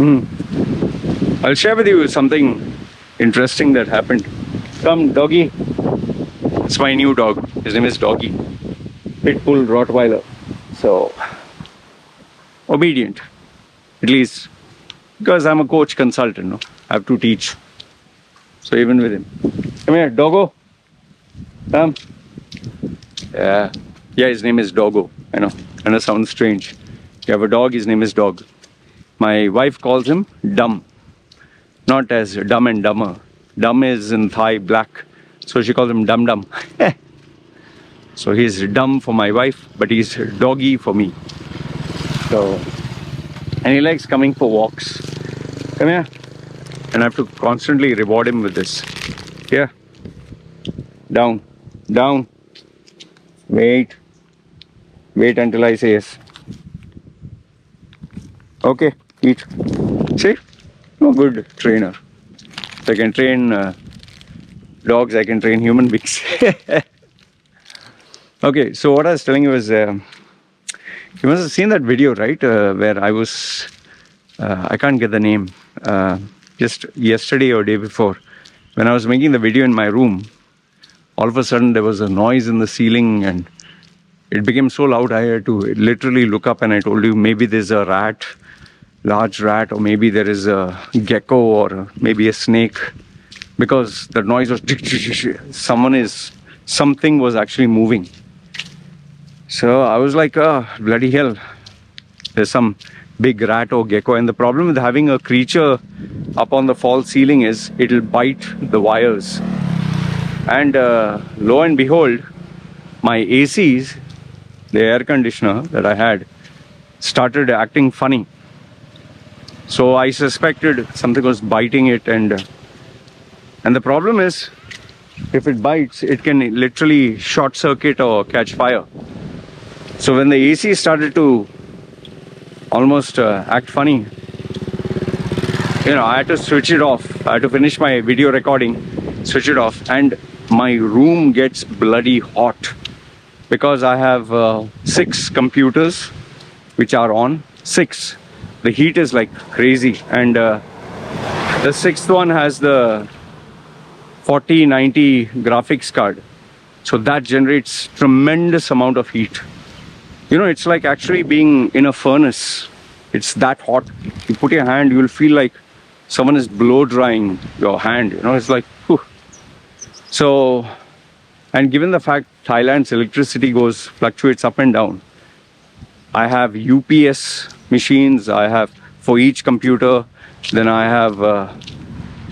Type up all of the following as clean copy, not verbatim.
I'll share with you something interesting that happened. Come, doggy. It's my new dog. His name is Doggy. Pitbull Rottweiler. So, obedient. At least, because I'm a coach consultant, no? I have to teach. So even with him. Come here, Doggo. Come. Yeah. Yeah, his name is Doggo. I know. And it sounds strange. You have a dog, his name is Dog. My wife calls him Dumb. Not as Dumb and Dumber. Dumb is in Thai black. So she calls him Dum Dum. So he's dumb for my wife, but he's doggy for me. So, and he likes coming for walks. Come here. And I have to constantly reward him with this. Here. Down. Down. Wait. Wait until I say yes. Okay. Eat. See? I'm a good trainer. So I can train dogs, I can train human beings. Okay, so what I was telling you was, you must have seen that video, right? Where I was, I can't get the name, just yesterday or day before. When I was making the video in my room, all of a sudden there was a noise in the ceiling and it became so loud I had to literally look up, and I told you maybe there's a rat, large rat, or maybe there is a gecko or maybe a snake, because the noise was something was actually moving. So I was like, oh, bloody hell, there's some big rat or gecko. And the problem with having a creature up on the false ceiling is it'll bite the wires. And lo and behold, my ACs, the air conditioner that I had, started acting funny. So I suspected something was biting it, and the problem is, if it bites, it can literally short circuit or catch fire. So when the AC started to almost act funny, you know, I had to switch it off. I had to finish my video recording, switch it off, and my room gets bloody hot because I have 6 computers which are on. 6. The heat is like crazy, and the 6th one has the 4090 graphics card, so that generates tremendous amount of heat. You know, it's like actually being in a furnace. It's that hot. You put your hand, you will feel like someone is blow drying your hand. You know, it's like, whew. So, and given the fact Thailand's electricity fluctuates up and down, I have UPS machines, I have for each computer, then I have,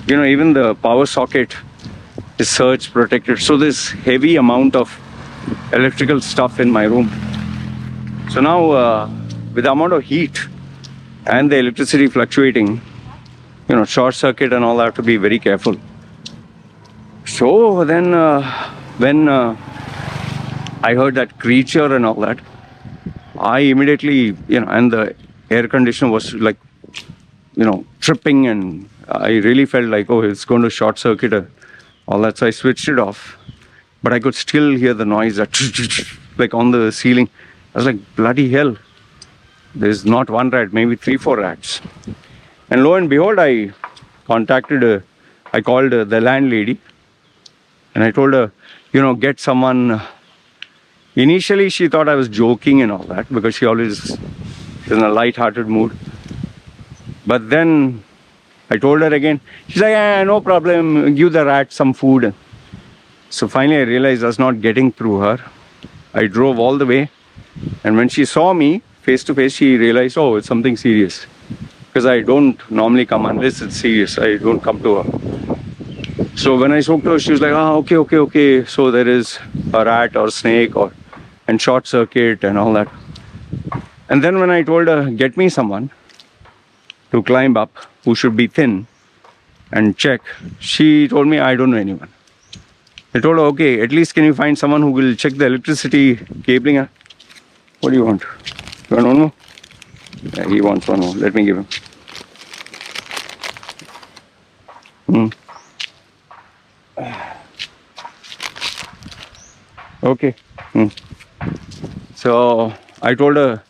you know, even the power socket is surge protected. So there's heavy amount of electrical stuff in my room. So now with the amount of heat and the electricity fluctuating, you know, short circuit and all, I have to be very careful. So then when I heard that creature and all that, I immediately, you know, and the air conditioner was like, you know, tripping, and I really felt like, oh, it's going to short circuit all that. So I switched it off, but I could still hear the noise that like on the ceiling. I was like, bloody hell, there's not one rat, maybe 3-4 rats. And lo and behold, I called the landlady, and I told her, you know, get someone. Initially, she thought I was joking and all that, because she always is in a light-hearted mood. But then I told her again. She's like, no problem, give the rat some food. So finally I realized I was not getting through her. I drove all the way, and when she saw me face to face, she realized, oh, it's something serious. Because I don't normally come unless it's serious. I don't come to her. So when I spoke to her, she was like, okay. So there is a rat or snake and short circuit and all that. And then when I told her, get me someone to climb up who should be thin and check, she told me, I don't know anyone. I told her, okay, at least can you find someone who will check the electricity cabling? What do you want? You want one more? Yeah, he wants one more. Let me give him. Okay. So I told her,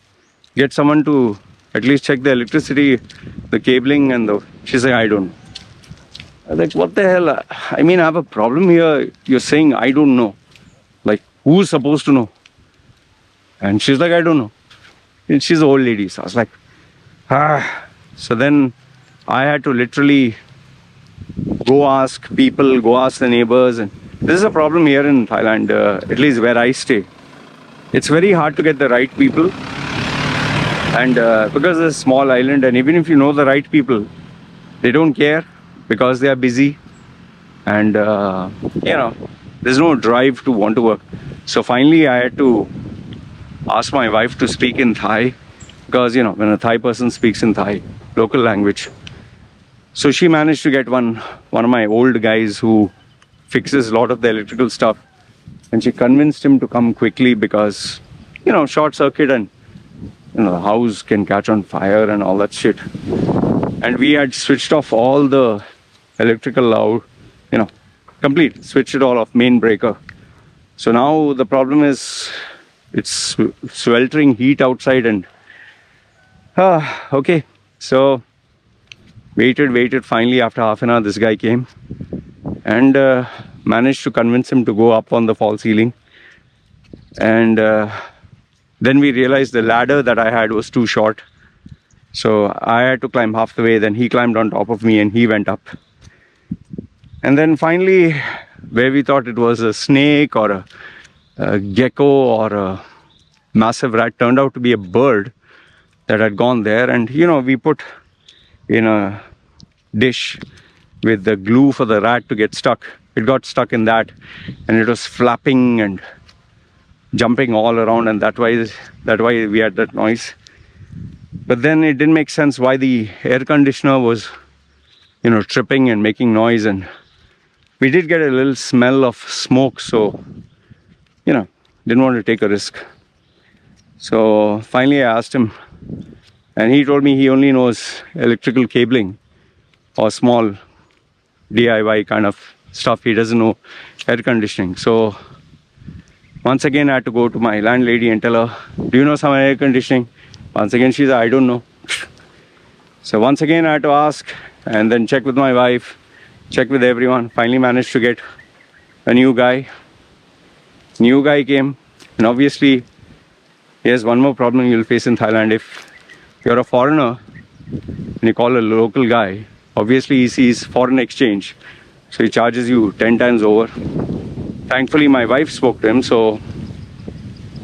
get someone to at least check the electricity the cabling and the... She's like, I don't know. I was like, what the hell? I mean, I have a problem here. You're saying I don't know. Like, who's supposed to know? And she's like, I don't know. And she's an old lady. So I was like, ah. So then I had to literally go ask people, go ask the neighbors. And this is a problem here in Thailand, at least where I stay. It's very hard to get the right people. And because it's a small island, and even if you know the right people, they don't care because they are busy. And, you know, there's no drive to want to work. So finally I had to ask my wife to speak in Thai, because, you know, when a Thai person speaks in Thai, local language. So she managed to get one of my old guys who fixes a lot of the electrical stuff. And she convinced him to come quickly because, you know, short circuit and, you know, the house can catch on fire and all that shit. And we had switched off all the electrical out, you know, complete, switched it all off, main breaker. So now the problem is it's sweltering heat outside and okay. So waited. Finally, after half an hour, this guy came and managed to convince him to go up on the false ceiling. And then we realized the ladder that I had was too short. So I had to climb half the way. Then he climbed on top of me and he went up. And then finally, where we thought it was a snake or a gecko or a massive rat, turned out to be a bird that had gone there. And, you know, we put in a dish with the glue for the rat to get stuck. It got stuck in that, and it was flapping and jumping all around, and that why we had that noise. But then it didn't make sense why the air conditioner was, you know, tripping and making noise. And we did get a little smell of smoke, so, you know, didn't want to take a risk. So finally I asked him, and he told me he only knows electrical cabling or small DIY kind of stuff. He doesn't know air conditioning. So once again I had to go to my landlady and tell her, do you know some air conditioning? Once again she said, I don't know. So once again I had to ask, and then check with my wife, check with everyone. Finally managed to get a new guy. New guy came, and obviously here's one more problem you'll face in Thailand. If you're a foreigner and you call a local guy, obviously he sees foreign exchange, so he charges you 10 times over. Thankfully my wife spoke to him, so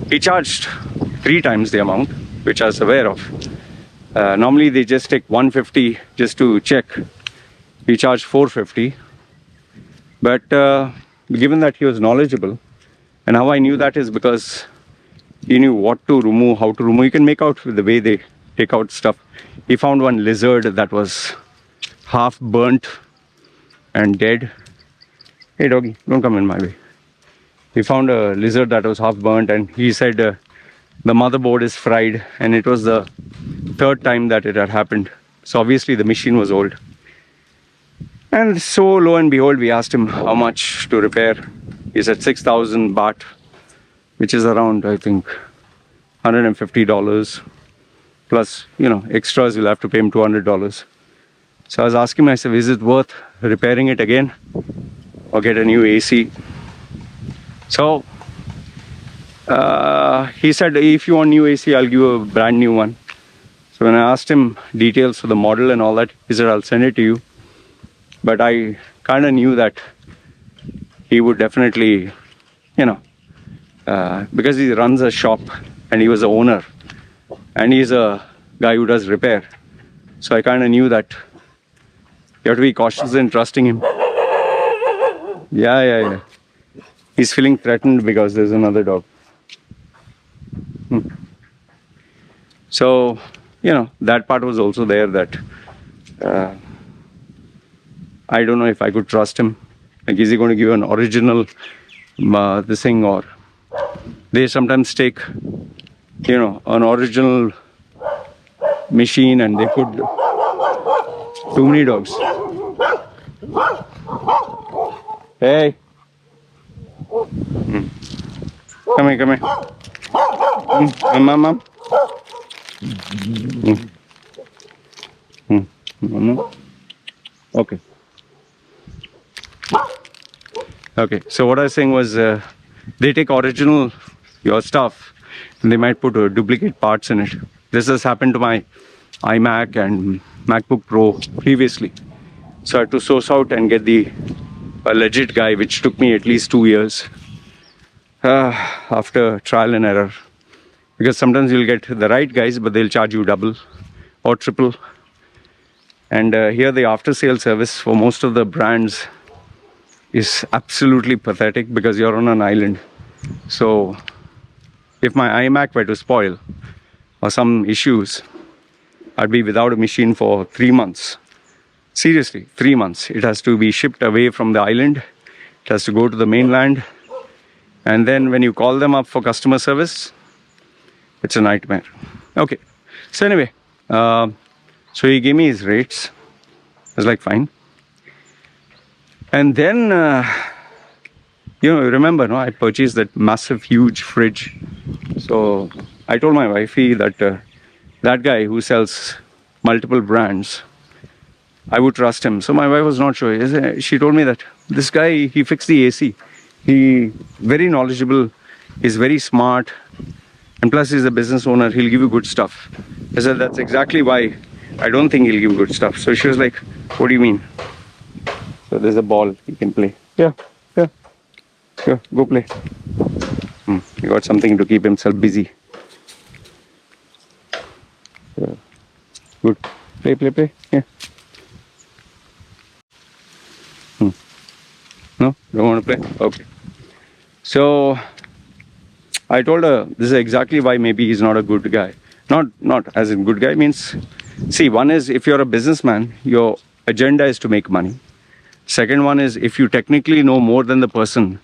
he charged 3 times the amount, which I was aware of. Normally they just take 150 just to check. He charged 450. But given that he was knowledgeable, and how I knew that is because he knew what to remove, how to remove. You can make out with the way they take out stuff. He found one lizard that was half burnt and dead. Hey doggy, don't come in my way. He found a lizard that was half burnt, and he said the motherboard is fried, and it was the 3rd time that it had happened. So obviously the machine was old. And so lo and behold, we asked him how much to repair. He said 6,000 baht, which is around, I think, $150. Plus, you know, extras, you'll have to pay him $200. So I was asking myself, is it worth repairing it again or get a new AC? So he said, if you want new AC, I'll give you a brand new one. So when I asked him details for the model and all that, he said, I'll send it to you. But I kind of knew that he would definitely, you know, because he runs a shop and he was the owner and he's a guy who does repair. So I kind of knew that you have to be cautious in trusting him. Yeah. He's feeling threatened because there's another dog. So, you know, that part was also there, that I don't know if I could trust him. Like, is he going to give an original this thing, or they sometimes take, you know, an original machine and they put too many dogs. Hey. Come here. Mom. No? Okay. Okay. So what I was saying was, they take original your stuff, and they might put duplicate parts in it. This has happened to my iMac and MacBook Pro previously. So I had to source out and get a legit guy, which took me at least 2 years after trial and error. Because sometimes you'll get the right guys, but they'll charge you double or triple. And here the after-sale service for most of the brands is absolutely pathetic because you're on an island. So if my iMac were to spoil or some issues, I'd be without a machine for 3 months. Seriously, 3 months. It has to be shipped away from the island. It has to go to the mainland. And then when you call them up for customer service, it's a nightmare. Okay. So anyway, so he gave me his rates. I was like, fine. And then, remember, no, I purchased that massive, huge fridge. So I told my wifey that that guy who sells multiple brands, I would trust him. So my wife was not sure. She told me that this guy, he fixed the AC. He very knowledgeable. He's very smart. And plus he's a business owner. He'll give you good stuff. I said, that's exactly why I don't think he'll give good stuff. So she was like, what do you mean? So there's a ball you can play. Yeah. Go play. He got something to keep himself busy. Good. Play. Yeah. No? Don't want to play? Okay. So I told her this is exactly why maybe he's not a good guy. Not as in good guy means, see, one is if you're a businessman, your agenda is to make money. Second one is if you technically know more than the person,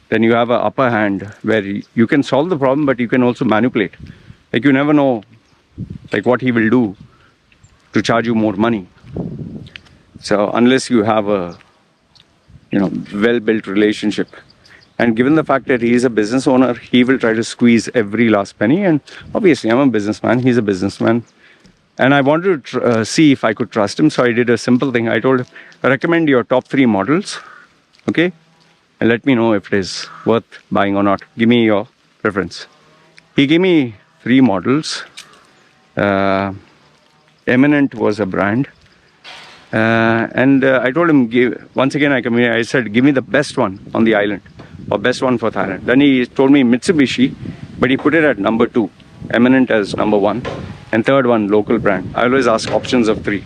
then you have an upper hand where you can solve the problem, but you can also manipulate. Like you never know like what he will do to charge you more money. So unless you have a well-built relationship. And given the fact that he is a business owner, he will try to squeeze every last penny. And obviously, I'm a businessman. He's a businessman. And I wanted to see if I could trust him. So I did a simple thing. I told him, recommend your top 3 models. Okay? And let me know if it is worth buying or not. Give me your preference. He gave me 3 models. Eminent was a brand. And I told him, once again, I said, give me the best one on the island, or best one for Thailand. Then he told me Mitsubishi, but he put it at number 2, Eminent as number 1, and third one, local brand. I always ask options of 3.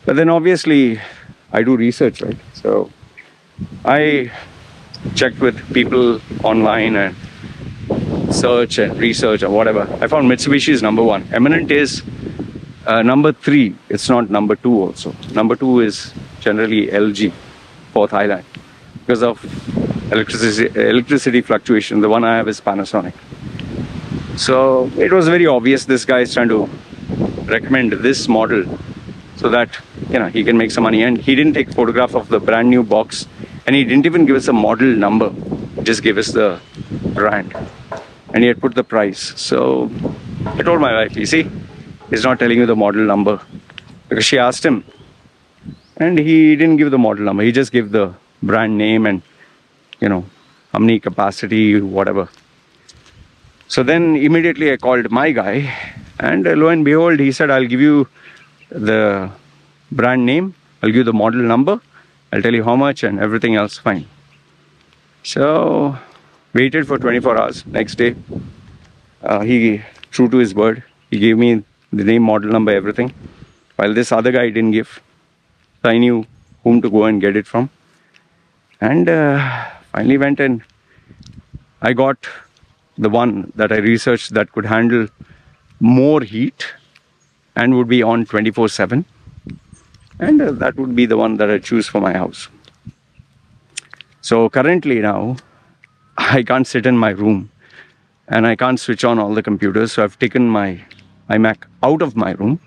But then obviously, I do research, right? So I checked with people online and search and research or whatever. I found Mitsubishi is number 1. Eminent is number 3, it's not number 2 also. Number 2 is generally LG for Thailand because of electricity fluctuation. The one I have is Panasonic. So it was very obvious this guy is trying to recommend this model so that he can make some money. And he didn't take photograph of the brand new box, and he didn't even give us a model number. He just gave us the brand, and he had put the price. So I told my wife, you see, he's not telling you the model number, because she asked him and he didn't give the model number. He just gave the brand name and how many capacity, whatever. So then immediately I called my guy, and lo and behold, he said, I'll give you the brand name, I'll give you the model number, I'll tell you how much, and everything else fine. So waited for 24 hours. Next day, he, true to his word, he gave me the name, model number, everything, while this other guy didn't give. So I knew whom to go and get it from. And finally went and I got the one that I researched that could handle more heat and would be on 24/7. And that would be the one that I choose for my house. So currently now, I can't sit in my room and I can't switch on all the computers. So I've taken my iMac out of my room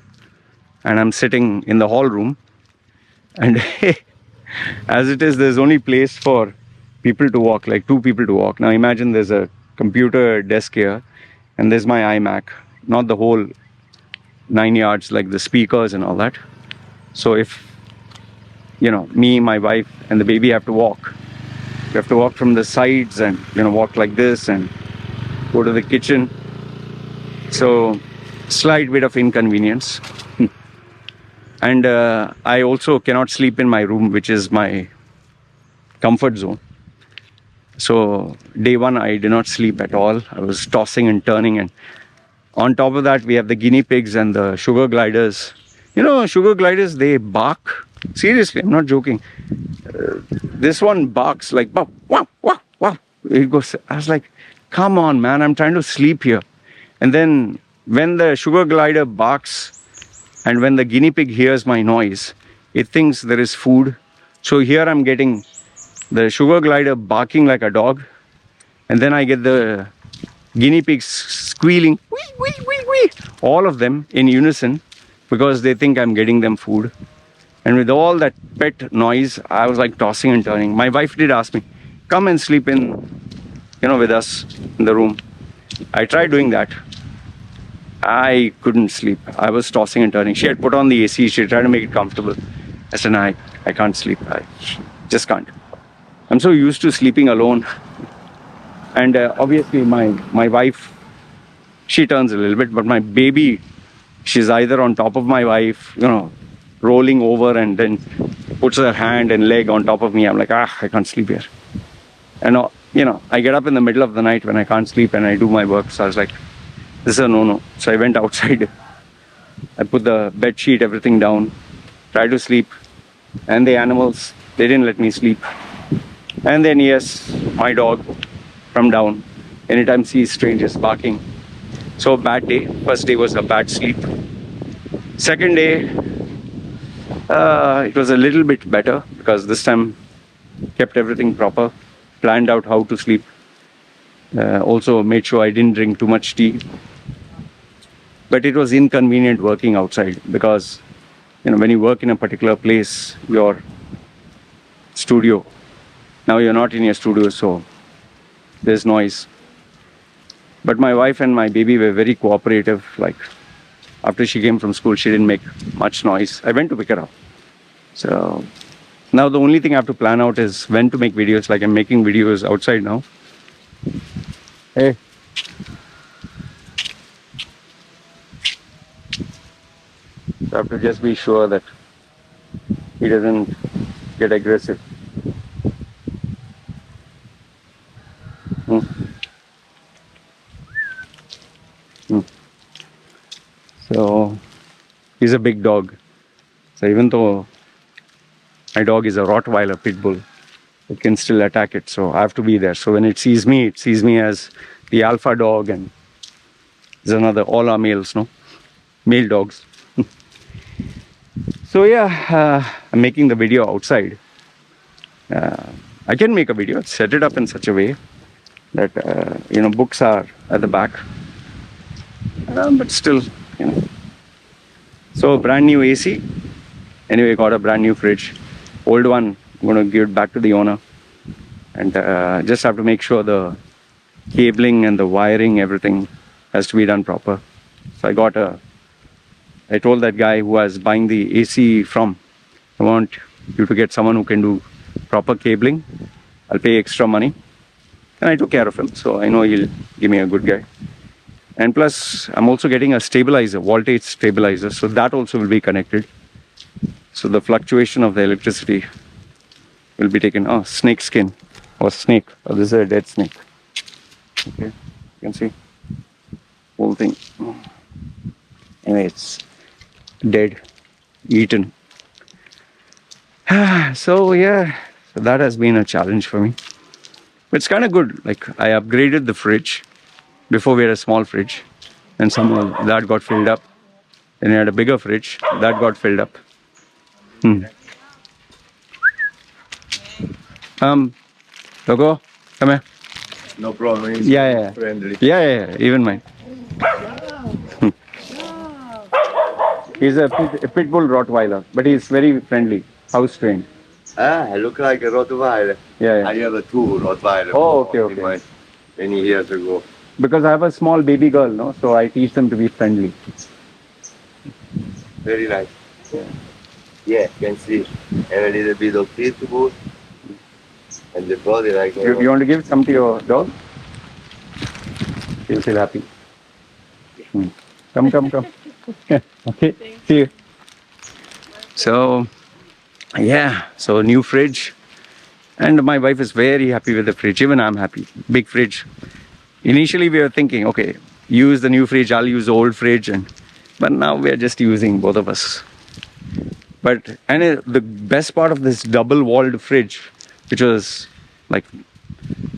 and I'm sitting in the hall room. And as it is, there's only place for people to walk, like 2 people to walk. Now imagine there's a computer desk here and there's my iMac, not the whole 9 yards like the speakers and all that. So if, me, my wife, and the baby have to walk, we have to walk from the sides and, walk like this and go to the kitchen. So, slight bit of inconvenience. And I also cannot sleep in my room, which is my comfort zone. So, day one, I did not sleep at all. I was tossing and turning. And on top of that, we have the guinea pigs and the sugar gliders. Sugar gliders, they bark. Seriously, I'm not joking. This one barks like, wow, wow, wow, wow. It goes, I was like, come on, man, I'm trying to sleep here. And then when the sugar glider barks and when the guinea pig hears my noise, it thinks there is food. So here I'm getting the sugar glider barking like a dog. And then I get the guinea pigs squealing, wee, wee, wee, wee, all of them in unison because they think I'm getting them food. And with all that pet noise, I was like tossing and turning. My wife did ask me, come and sleep with us in the room. I tried doing that. I couldn't sleep. I was tossing and turning. She had put on the AC. She tried to make it comfortable. I said, no, I can't sleep. I just can't. I'm so used to sleeping alone. And obviously my wife, she turns a little bit, but my baby, she's either on top of my wife, rolling over and then puts her hand and leg on top of me. I'm like, I can't sleep here. And, I get up in the middle of the night when I can't sleep and I do my work. So I was like, this is a no-no. So I went outside. I put the bed sheet, everything down, tried to sleep. And the animals, they didn't let me sleep. And then, yes, my dog from down. Anytime sees strangers barking. So bad day. First day was a bad sleep. Second day, it was a little bit better because this time kept everything proper, planned out how to sleep. Also made sure I didn't drink too much tea. But it was inconvenient working outside because, when you work in a particular place, your studio, now you're not in your studio, so there's noise. But my wife and my baby were very cooperative. Like, after she came from school, she didn't make much noise. I went to pick her up. So now the only thing I have to plan out is when to make videos. Like, I'm making videos outside now. Hey. So I have to just be sure that he doesn't get aggressive. So he's a big dog. So even though my dog is a Rottweiler pit bull, it can still attack it. So I have to be there. So when it sees me as the alpha dog, and there's another, all are males, no? Male dogs. So yeah, I'm making the video outside. I can make a video, set it up in such a way that, books are at the back. But still, So brand new AC. Anyway, got a brand new fridge. Old one, I'm going to give it back to the owner. And just have to make sure the cabling and the wiring, everything has to be done proper. So I told that guy who was buying the AC from, I want you to get someone who can do proper cabling. I'll pay extra money. And I took care of him. So I know he'll give me a good guy. And plus, I'm also getting a stabilizer, voltage stabilizer. So that also will be connected. So the fluctuation of the electricity will be taken. Oh, snake skin or snake. Oh, this is a dead snake. Okay, you can see whole thing. Anyway, it's dead, eaten. So yeah, so that has been a challenge for me. But it's kind of good. Like, I upgraded the fridge. Before we had a small fridge, and somehow that got filled up. Then we had a bigger fridge, that got filled up. Logo, come here. No problem. He's Yeah. friendly. Yeah, even mine. He's a pit bull Rottweiler, but he's very friendly, house trained. I look like a Rottweiler. Yeah. I have a two Rottweiler. Oh, okay. Many years ago. Because I have a small baby girl, no, so I teach them to be friendly. Very nice. Yeah. Yeah, can see. And a little bit of pitbull. And the body like You want to give some to your dog? He'll feel happy. Hmm. Come. Okay, see you. So, yeah, so new fridge. And my wife is very happy with the fridge. Even I'm happy. Big fridge. Initially, we were thinking, okay, use the new fridge, I'll use the old fridge. But now we're just using both of us. The best part of this double-walled fridge, which was like,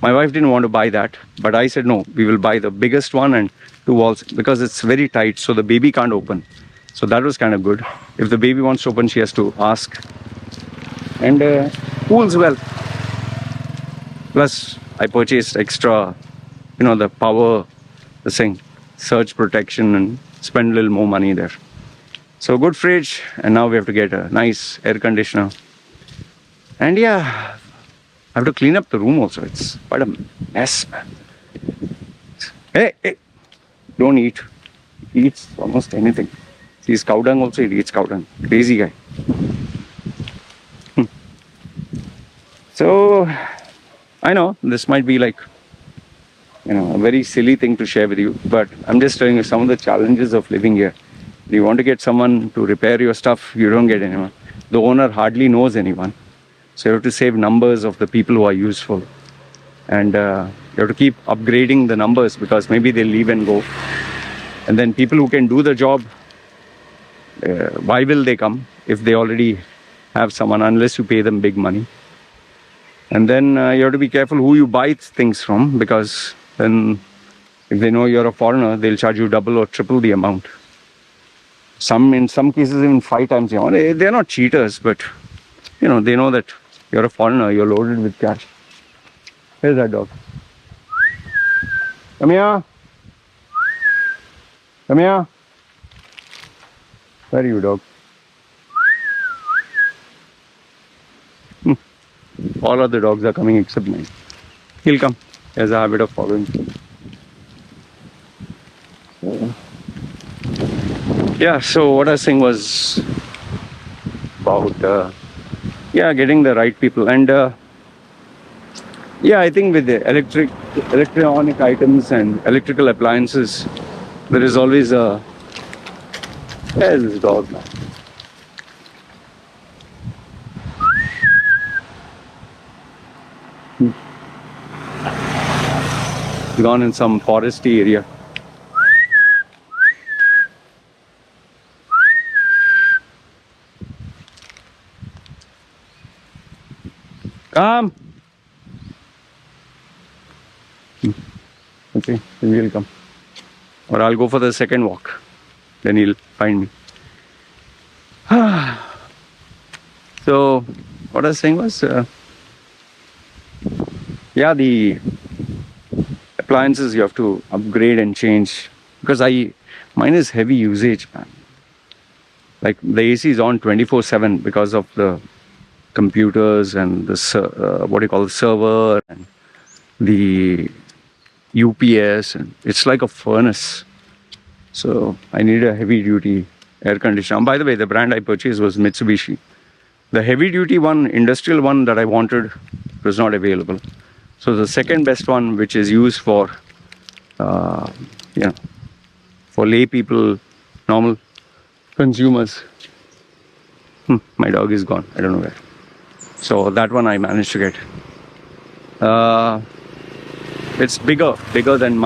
my wife didn't want to buy that, but I said no, we will buy the biggest one and 2 walls because it's very tight, so the baby can't open. So that was kind of good. If the baby wants to open, she has to ask. And cools well. Plus, I purchased extra, the power, the thing, surge protection, and spend a little more money there. So good fridge, and now we have to get a nice air conditioner. And yeah, I have to clean up the room also. It's quite a mess, man. Hey, don't eat. He eats almost anything. He's cow dung also, he eats cow dung. Crazy guy. So, I know this might be like, a very silly thing to share with you, but I'm just telling you some of the challenges of living here. If you want to get someone to repair your stuff, you don't get anyone. The owner hardly knows anyone. So you have to save numbers of the people who are useful. And you have to keep upgrading the numbers because maybe they'll leave and go. And then people who can do the job, why will they come if they already have someone, unless you pay them big money? And then you have to be careful who you buy things from, because then if they know you're a foreigner, they'll charge you double or triple the amount. In some cases, even 5 times the amount. They're not cheaters, but they know that you're a foreigner, you're loaded with cash. Here's that dog. Come here. Come here. Where are you, dog? All other dogs are coming except mine. He'll come. He has a habit of following. Yeah, so what I was saying was about getting the right people. And I think with the electronic items and electrical appliances, there is always there's this dog, man. Gone in some foresty area. Come. Okay, then he'll come. Or I'll go for the second walk. Then he'll find me. So, what I was saying was, the appliances you have to upgrade and change, because mine is heavy usage, man. Like the AC is on 24/7 because of the computers and the server and the UPS, and it's like a furnace. So I need a heavy duty air conditioner. And by the way, the brand I purchased was Mitsubishi. The heavy duty one, industrial one that I wanted, was not available. So the second best one, which is used for for lay people, normal consumers. My dog is gone. I don't know where. So that one I managed to get. It's bigger than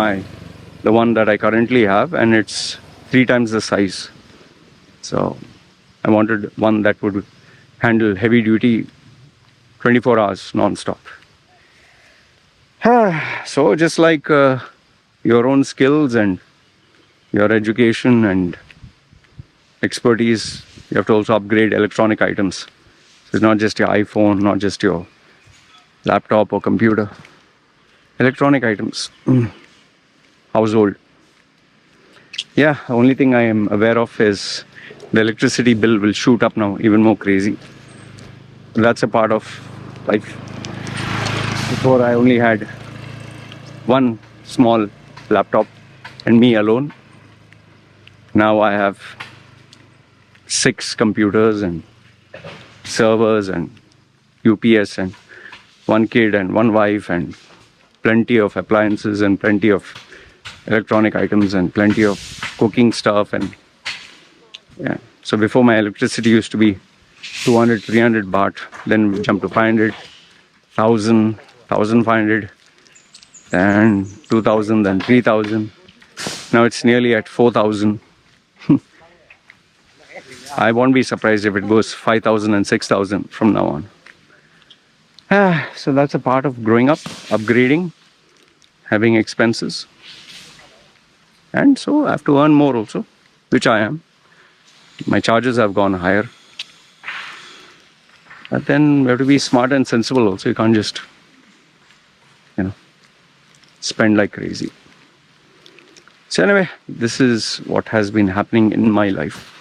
the one that I currently have, and it's 3 times the size. So I wanted one that would handle heavy duty 24 hours non-stop. So just like your own skills and your education and expertise, you have to also upgrade electronic items. So it's not just your iPhone, not just your laptop or computer. Electronic items. Household. Yeah, the only thing I am aware of is the electricity bill will shoot up now, even more crazy. That's a part of life. Before I only had one small laptop and me alone. Now I have 6 computers and servers and UPS and one kid and one wife and plenty of appliances and plenty of electronic items and plenty of cooking stuff. And yeah, so before my electricity used to be 200, 300 baht, then we jumped to 500, 1000, 1500, and 2000, then 3000. Now it's nearly at 4000. I won't be surprised if it goes 5000 and 6000 from now on. So that's a part of growing up, upgrading, having expenses. And so I have to earn more also, which I am. My charges have gone higher. But then we have to be smart and sensible also. You can't just, spend like crazy. So anyway, this is what has been happening in my life.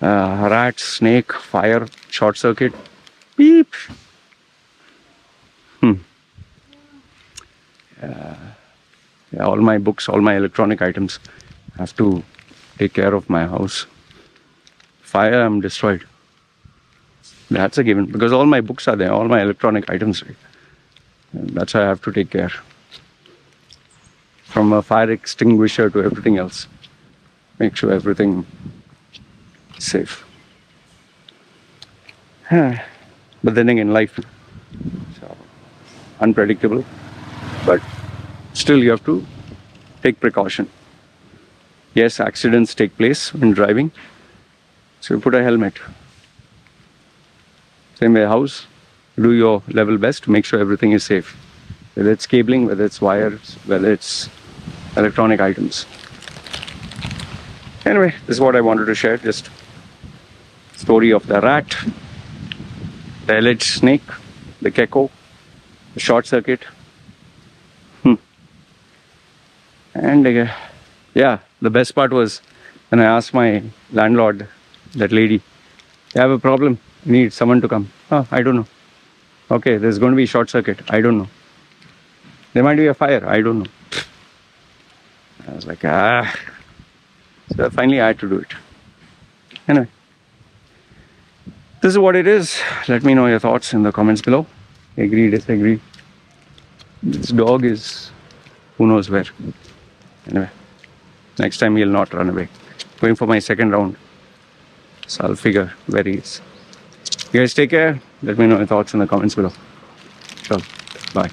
Rat, snake, fire, short circuit, beep. All my books, all my electronic items. I have to take care of my house. Fire, I'm destroyed. That's a given, because all my books are there, all my electronic items, right? And that's why I have to take care. From a fire extinguisher to everything else. Make sure everything is safe. But then again, life is unpredictable. But still you have to take precaution. Yes, accidents take place when driving. So you put a helmet. Same way, house, do your level best to make sure everything is safe. Whether it's cabling, whether it's wires, whether it's electronic items. Anyway, this is what I wanted to share. Just story of the rat, the alleged snake, the gecko, the short circuit. And yeah, the best part was when I asked my landlord, that lady, I have a problem, I need someone to come. Oh, I don't know. Okay, there's going to be short circuit. I don't know. There might be a fire. I don't know. I was like, So finally I had to do it. Anyway, this is what it is. Let me know your thoughts in the comments below. Agree, disagree. This dog is who knows where. Anyway, next time he'll not run away. Going for my second round. So I'll figure where he is. You guys take care. Let me know your thoughts in the comments below. Sure. Bye.